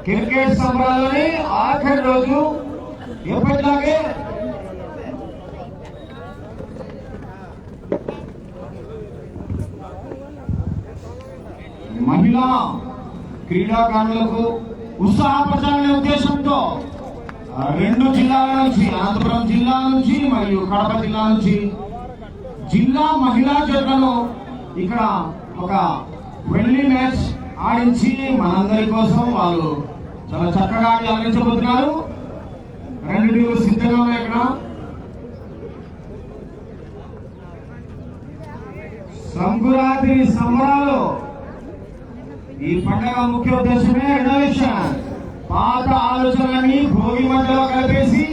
Cricket సంబరాలని ఆఖరి రోజు ఎప్పటిలాగే మహిళా క్రీడాకారులకు ఉత్సాహపరచాలనే ఉద్దేశంతో రెండు జిల్లాల నుంచి, అనంతపురం జిల్లా నుంచి మరియు కడప జిల్లా నుంచి జిల్లా మహిళా జట్లను ఇక్కడ ఒక ఫ్రెండ్లీ మ్యాచ్ ఆడించి మనందరి కోసం వాళ్ళు చాలా చక్కగా ఆడించబోతున్నారు. రెండు టీములు సిద్ధంగా ఉన్నాయి. ఇక్కడ సంకురాత్రి సంబరాలు ఈ పండుగ ముఖ్య ఉద్దేశమే రెనోవేషన్. పాత ఆలోచనలని భోగి మంటలో కలిపేసి